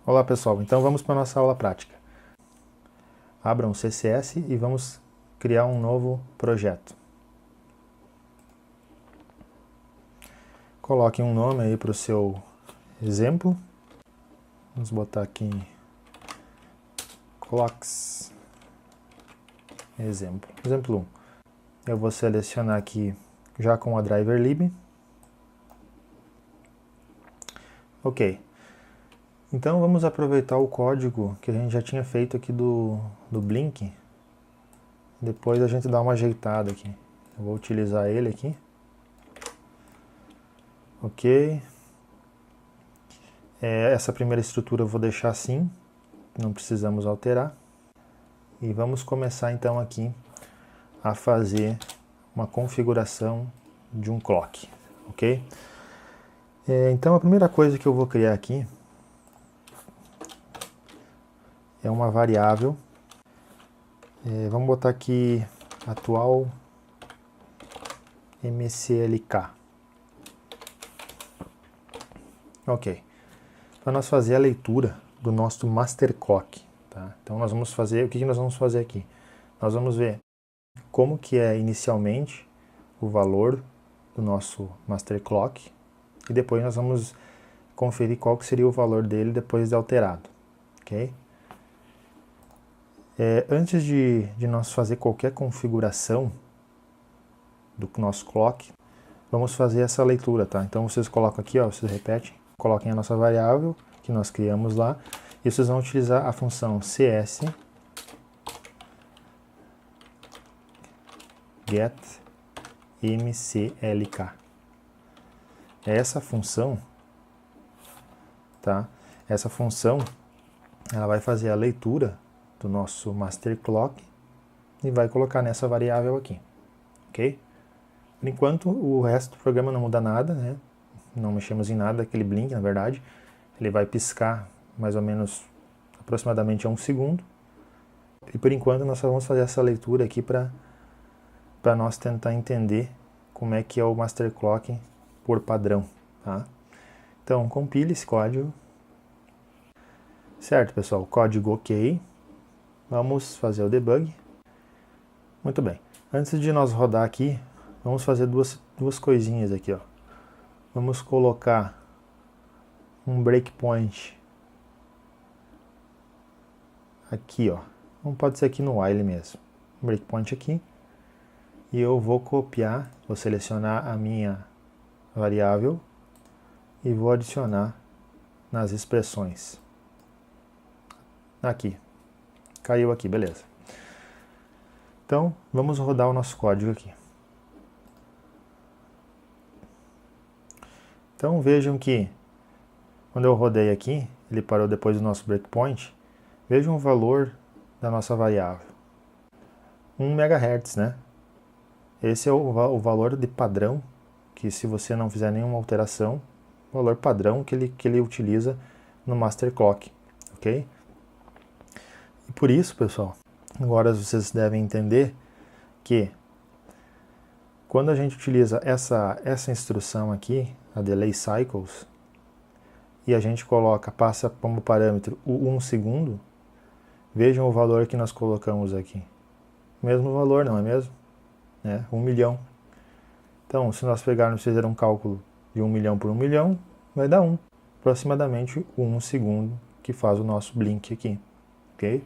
Olá pessoal, então vamos para a nossa aula prática. Abram o CSS e vamos criar um novo projeto. Coloque um nome aí para o seu exemplo. Vamos botar aqui Clocks exemplo. Exemplo 1. Eu vou selecionar aqui já com a driver lib. Ok. Então vamos aproveitar o código que a gente já tinha feito aqui do Blink. Depois a gente dá uma ajeitada aqui. Eu vou utilizar ele aqui. Ok. Essa primeira estrutura eu vou deixar assim. Não precisamos alterar. E vamos começar então aqui a fazer uma configuração de um clock. Ok? Então a primeira coisa que eu vou criar aqui é uma variável. Vamos botar aqui atual mclk. Ok. Para nós fazer a leitura do nosso master clock. Tá? Então nós vamos fazer, o que nós vamos fazer aqui? Nós vamos ver como que é inicialmente o valor do nosso master clock e depois nós vamos conferir qual que seria o valor dele depois de alterado. Ok? Antes de nós fazer qualquer configuração do nosso clock, vamos fazer essa leitura, tá? Então vocês colocam aqui, ó, vocês repetem, coloquem a nossa variável que nós criamos lá e vocês vão utilizar a função cs get mclk. Essa função, tá? Essa função, ela vai fazer a leitura do nosso master clock e vai colocar nessa variável aqui, ok? Por enquanto, o resto do programa não muda nada, né? Não mexemos em nada daquele blink, na verdade. Ele vai piscar mais ou menos aproximadamente a 1 segundo. E por enquanto nós só vamos fazer essa leitura aqui para nós tentar entender como é que é o master clock por padrão, tá? Então, compile esse código. Certo, pessoal, código ok. Vamos fazer o debug. Muito bem. Antes de nós rodar aqui, vamos fazer duas coisinhas aqui, ó. Vamos colocar um breakpoint aqui, ó. Não pode ser aqui no while mesmo. Um breakpoint aqui. E eu vou copiar, vou selecionar a minha variável e vou adicionar nas expressões. Aqui. Caiu aqui, beleza. Então, vamos rodar o nosso código aqui. Então, vejam que quando eu rodei aqui, ele parou depois do nosso breakpoint. Vejam o valor da nossa variável. 1 MHz, né? Esse é o valor de padrão, que se você não fizer nenhuma alteração, o valor padrão que ele utiliza no master clock, ok? E por isso, pessoal, agora vocês devem entender que quando a gente utiliza essa instrução aqui, a delay cycles, e a gente passa como parâmetro o 1 segundo, vejam o valor que nós colocamos aqui. Mesmo valor, não é mesmo? 1 milhão. Então, se nós pegarmos e fizer um cálculo de 1 milhão por 1 milhão, vai dar 1. Aproximadamente 1 segundo que faz o nosso blink aqui, ok?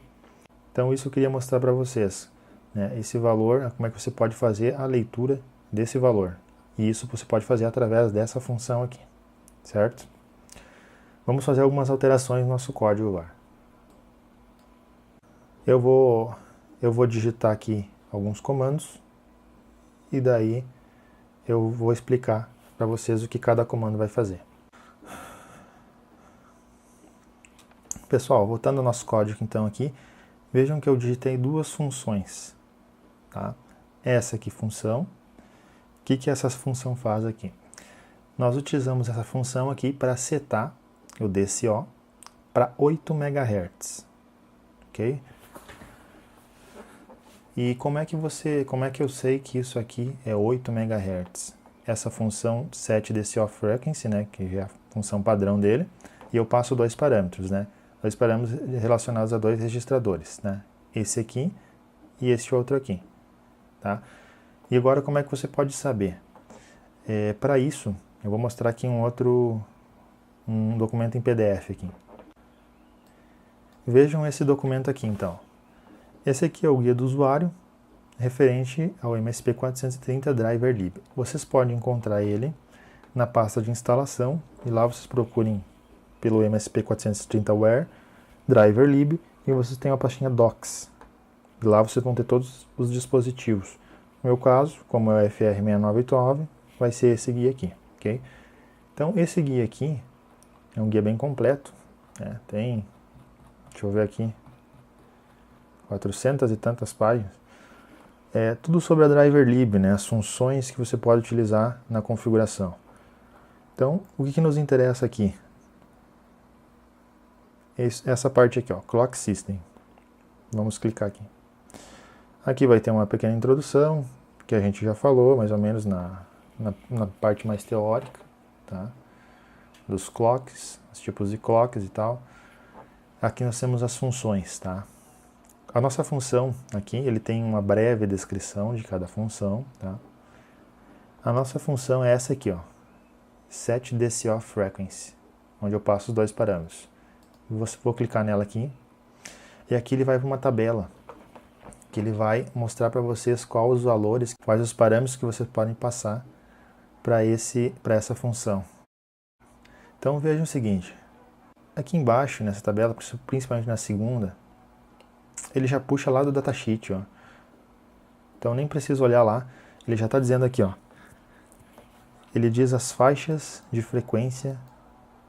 Então isso eu queria mostrar para vocês, né? Esse valor, como é que você pode fazer a leitura desse valor. E isso você pode fazer através dessa função aqui, certo? Vamos fazer algumas alterações no nosso código agora. Eu vou digitar aqui alguns comandos e daí eu vou explicar para vocês o que cada comando vai fazer. Pessoal, voltando ao nosso código então aqui, vejam que eu digitei duas funções, tá? Essa aqui função, o que essa função faz aqui? Nós utilizamos essa função aqui para setar o DCO para 8 MHz, ok? E como é que eu sei que isso aqui é 8 MHz? Essa função setDCO frequency, né, que é a função padrão dele, e eu passo dois parâmetros, né? dois parâmetros relacionados a dois registradores, né? Esse aqui e este outro aqui, tá? E agora como é que você pode saber? Para isso, eu vou mostrar aqui um documento em PDF aqui. Vejam esse documento aqui então. Esse aqui é o guia do usuário referente ao MSP430 Driver Lib. Vocês podem encontrar ele na pasta de instalação e lá vocês procurem pelo MSP430ware Driver Lib e vocês têm a pastinha Docs. E lá vocês vão ter todos os dispositivos. No meu caso, como é o FR6989, vai ser esse guia aqui, ok? Então esse guia aqui é um guia bem completo, né? Tem, deixa eu ver aqui, 400 e tantas páginas. É tudo sobre a Driver Lib, né? As funções que você pode utilizar na configuração. Então, o que nos interessa aqui? Essa parte aqui, ó, Clock System. Vamos clicar aqui. Aqui vai ter uma pequena introdução, que a gente já falou, mais ou menos na parte mais teórica, tá? Dos clocks, os tipos de clocks e tal. Aqui nós temos as funções, tá? A nossa função aqui, ele tem uma breve descrição de cada função, tá? A nossa função é essa aqui, ó, Set DCO Frequency, onde eu passo os dois parâmetros. Vou clicar nela aqui, e aqui ele vai para uma tabela, que ele vai mostrar para vocês quais os valores, quais os parâmetros que vocês podem passar para essa função. Então vejam o seguinte, aqui embaixo nessa tabela, principalmente na segunda, ele já puxa lá do datasheet, ó. Então nem preciso olhar lá, ele já está dizendo aqui, ó. Ele diz as faixas de frequência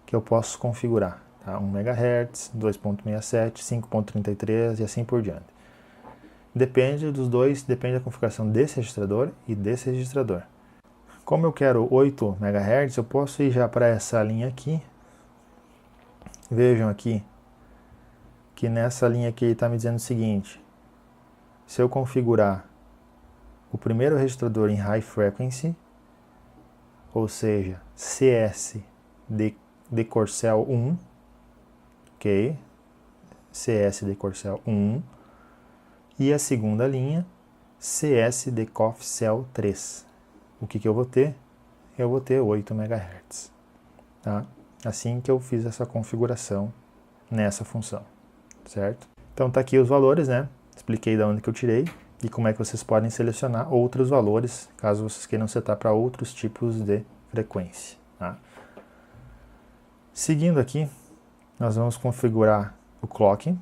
que eu posso configurar, tá? 1 MHz, 2.67, 5.33 e assim por diante. Depende dos dois, depende da configuração desse registrador e desse registrador. Como eu quero 8 MHz, eu posso ir já para essa linha aqui. Vejam aqui que nessa linha aqui ele está me dizendo o seguinte: se eu configurar o primeiro registrador em High Frequency, ou seja, CS de Corcel 1, ok? CS de Corcel 1, e a segunda linha, CS de Corcel 3. O que eu vou ter? Eu vou ter 8 MHz, tá? Assim que eu fiz essa configuração nessa função, certo? Então tá aqui os valores, né? Expliquei de onde que eu tirei e como é que vocês podem selecionar outros valores, caso vocês queiram setar para outros tipos de frequência, tá? Seguindo aqui, nós vamos configurar o clock,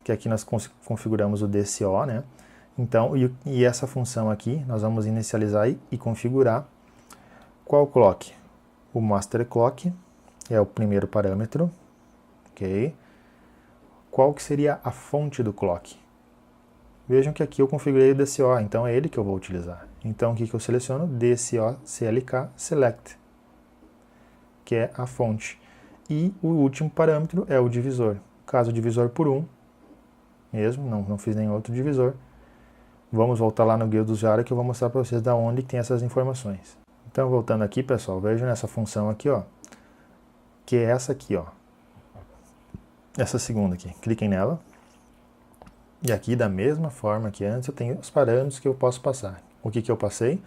que aqui nós configuramos o DCO, né? Então, e essa função aqui, nós vamos inicializar e configurar qual clock? O Master Clock é o primeiro parâmetro, ok? Qual que seria a fonte do clock? Vejam que aqui eu configurei o DCO, então é ele que eu vou utilizar. Então, o que eu seleciono? DCO CLK Select, que é a fonte. E o último parâmetro é o divisor. Caso divisor por 1, mesmo, não fiz nenhum outro divisor. Vamos voltar lá no guia do usuário que eu vou mostrar para vocês da onde tem essas informações. Então, voltando aqui, pessoal, vejam nessa função aqui, ó, que é essa aqui, ó. Essa segunda aqui. Cliquem nela. E aqui, da mesma forma que antes, eu tenho os parâmetros que eu posso passar. O que eu passei?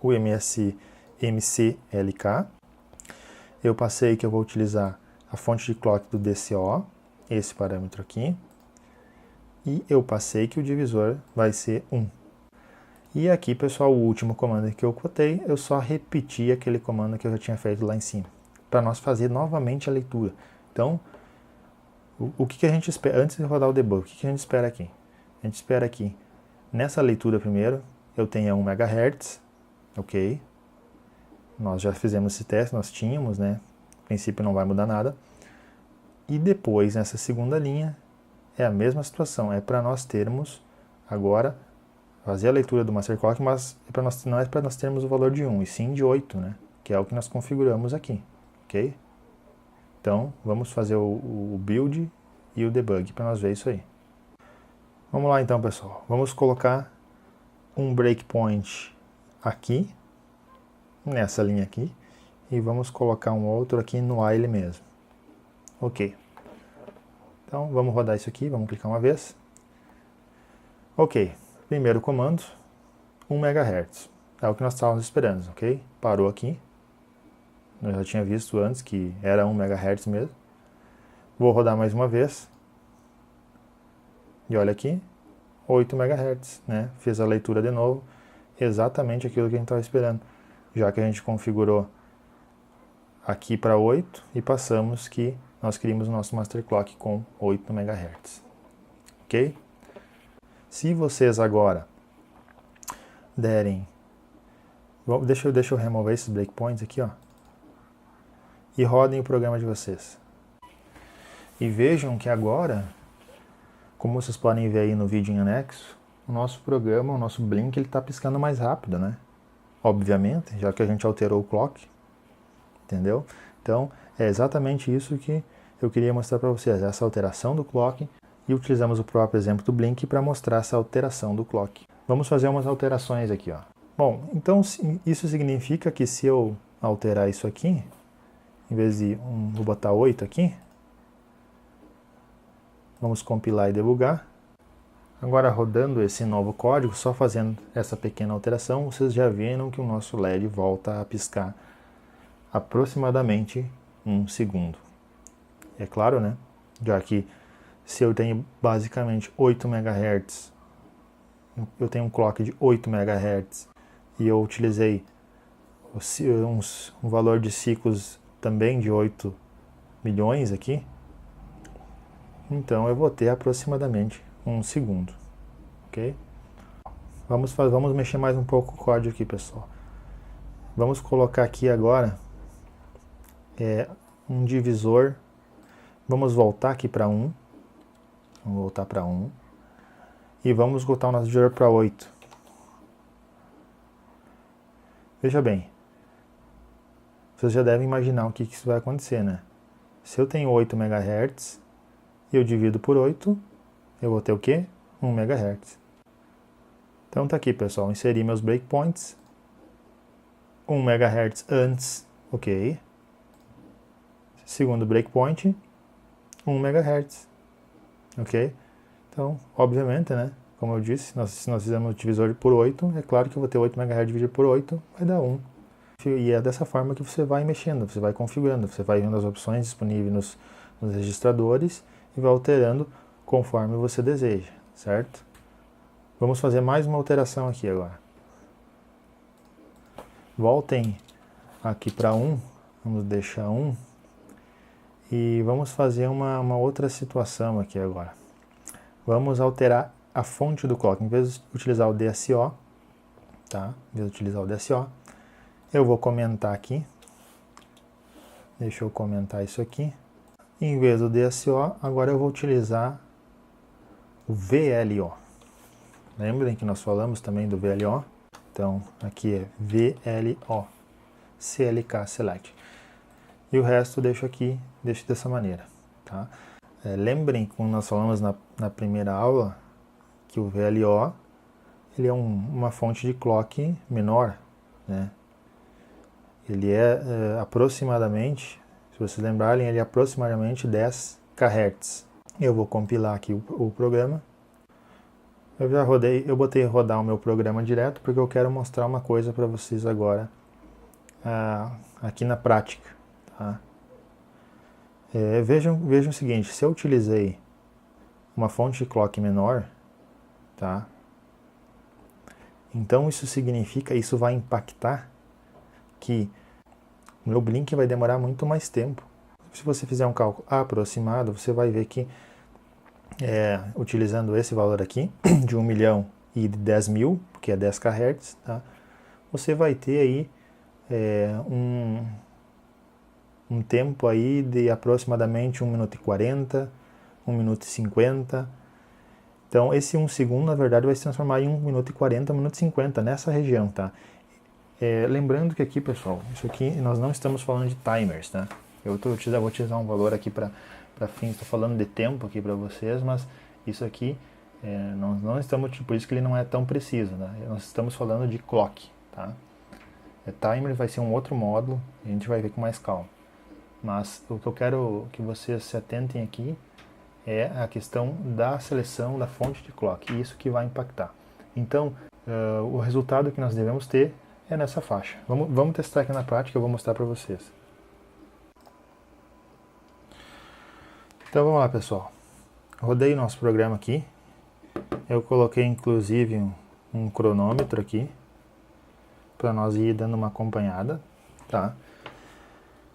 O MCLK. Eu passei que eu vou utilizar a fonte de clock do DCO, esse parâmetro aqui. E eu passei que o divisor vai ser 1. E aqui, pessoal, o último comando que eu cotei, eu só repeti aquele comando que eu já tinha feito lá em cima, para nós fazer novamente a leitura. Então, o que a gente espera, antes de rodar o debug, o que a gente espera aqui? A gente espera aqui, nessa leitura primeiro, eu tenha 1 MHz, ok? Nós já fizemos esse teste, nós tínhamos, né? A princípio não vai mudar nada. E depois, nessa segunda linha, é a mesma situação, é para nós termos agora, fazer a leitura do Master Clock, mas não é para nós termos o valor de 1, e sim de 8, né? Que é o que nós configuramos aqui, ok? Então, vamos fazer o build e o debug para nós ver isso aí. Vamos lá então, pessoal. Vamos colocar um breakpoint aqui, nessa linha aqui, e vamos colocar um outro aqui no while mesmo. Ok. Então, vamos rodar isso aqui, vamos clicar uma vez. Ok, primeiro comando, 1 MHz. É o que nós estávamos esperando, ok? Parou aqui. Eu já tinha visto antes que era 1 MHz mesmo. Vou rodar mais uma vez. E olha aqui, 8 MHz, né? Fiz a leitura de novo, exatamente aquilo que a gente estava esperando. Já que a gente configurou aqui para 8 e passamos que nós criamos o nosso Master Clock com 8 MHz. Ok? Se vocês agora derem... Deixa eu remover esses breakpoints aqui, ó. E rodem o programa de vocês. E vejam que agora, como vocês podem ver aí no vídeo em anexo, o nosso programa, o nosso Blink, ele está piscando mais rápido, né? Obviamente, já que a gente alterou o clock. Entendeu? Então, é exatamente isso que eu queria mostrar para vocês, essa alteração do clock, e utilizamos o próprio exemplo do Blink para mostrar essa alteração do clock. Vamos fazer umas alterações aqui, ó. Bom, então isso significa que se eu alterar isso aqui, em vez de vou botar 8 aqui, vamos compilar e debugar. Agora rodando esse novo código, só fazendo essa pequena alteração, vocês já viram que o nosso LED volta a piscar aproximadamente 1 segundo. É claro, né? Já que se eu tenho basicamente 8 MHz, eu tenho um clock de 8 MHz e eu utilizei um valor de ciclos também de 8 milhões aqui, então eu vou ter aproximadamente 1 segundo. Ok? Vamos mexer mais um pouco o código aqui, pessoal. Vamos colocar aqui agora um divisor. Vamos voltar aqui para 1. Vamos voltar para 1. E vamos botar o nosso divisor para 8. Veja bem. Vocês já devem imaginar o que isso vai acontecer, né? Se eu tenho 8 MHz e eu divido por 8, eu vou ter o quê? 1 MHz. Então tá aqui, pessoal. Inseri meus breakpoints. 1 MHz antes, ok. Segundo breakpoint, 1 MHz, ok? Então, obviamente, né? Como eu disse, se nós fizermos o divisor por 8, é claro que eu vou ter 8 MHz dividido por 8, vai dar 1. E é dessa forma que você vai mexendo, você vai configurando, você vai vendo as opções disponíveis nos registradores e vai alterando conforme você deseja, certo? Vamos fazer mais uma alteração aqui agora. Voltem aqui para 1, vamos deixar 1. E vamos fazer uma outra situação aqui agora. Vamos alterar a fonte do clock. Em vez de utilizar o DSO, tá? Em vez de utilizar o DSO, eu vou comentar aqui. Deixa eu comentar isso aqui. Em vez do DSO, agora eu vou utilizar o VLO. Lembrem que nós falamos também do VLO. Então, aqui é VLO, CLK Select. E o resto deixo aqui, deixo dessa maneira, tá? Lembrem, como nós falamos na primeira aula, que o VLO ele é uma fonte de clock menor, né? Ele é aproximadamente, se vocês lembrarem, ele é aproximadamente 10 kHz. Eu vou compilar aqui o programa. Eu botei rodar o meu programa direto porque eu quero mostrar uma coisa para vocês agora aqui na prática. Tá? Vejam o seguinte, se eu utilizei uma fonte de clock menor, tá? Então isso vai impactar que o meu Blink vai demorar muito mais tempo. Se você fizer um cálculo aproximado, você vai ver que utilizando esse valor aqui, de 1 milhão e de 10 mil, que é 10 kHz, tá? Você vai ter aí um tempo aí de aproximadamente 1 minuto e 40, 1 minuto e 50. Então, esse 1 segundo, na verdade, vai se transformar em 1 minuto e 40, 1 minuto e 50, nessa região, tá? Lembrando que aqui, pessoal, isso aqui nós não estamos falando de timers, tá? Eu vou utilizar um valor aqui para fins, estou falando de tempo aqui para vocês, mas isso aqui, nós não estamos, por isso que ele não é tão preciso, né? Nós estamos falando de clock, tá? Timer vai ser um outro módulo, a gente vai ver com mais calma. Mas o que eu quero que vocês se atentem aqui é a questão da seleção da fonte de clock, e isso que vai impactar. Então, o resultado que nós devemos ter é nessa faixa. Vamos testar aqui na prática, eu vou mostrar para vocês. Então vamos lá, pessoal. Rodei o nosso programa aqui. Eu coloquei inclusive um cronômetro aqui para nós ir dando uma acompanhada, tá?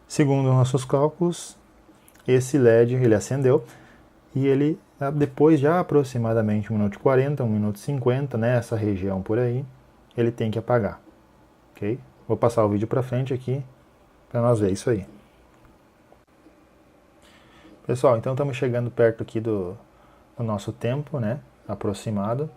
Segundo nossos cálculos, esse LED ele acendeu e ele, depois de aproximadamente 1 minuto e 40, 1 minuto e 50, nessa região por aí, ele tem que apagar, ok? Vou passar o vídeo para frente aqui para nós ver isso aí. Pessoal, então estamos chegando perto aqui do nosso tempo, né, aproximado.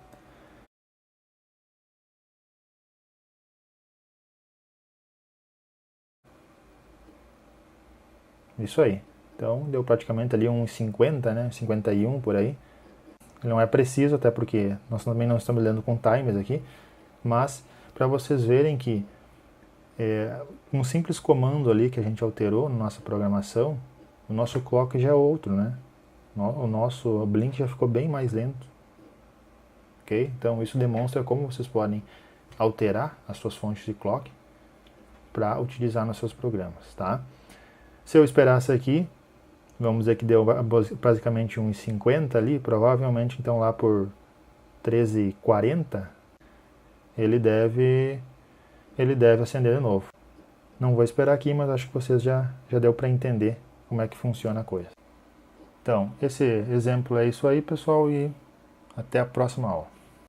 Isso aí. Então deu praticamente ali uns 50, né, 51 por aí. Ele não é preciso, até porque nós também não estamos lidando com timers aqui, mas para vocês verem que um simples comando ali que a gente alterou na nossa programação, o nosso clock já é outro, né? O nosso blink já ficou bem mais lento. Ok? Então isso demonstra como vocês podem alterar as suas fontes de clock para utilizar nos seus programas, tá? Se eu esperasse aqui, vamos dizer que deu basicamente 1,50 ali, provavelmente então lá por 13h40 ele deve acender de novo. Não vou esperar aqui, mas acho que vocês já deu para entender como é que funciona a coisa. Então, esse exemplo é isso aí, pessoal, e até a próxima aula.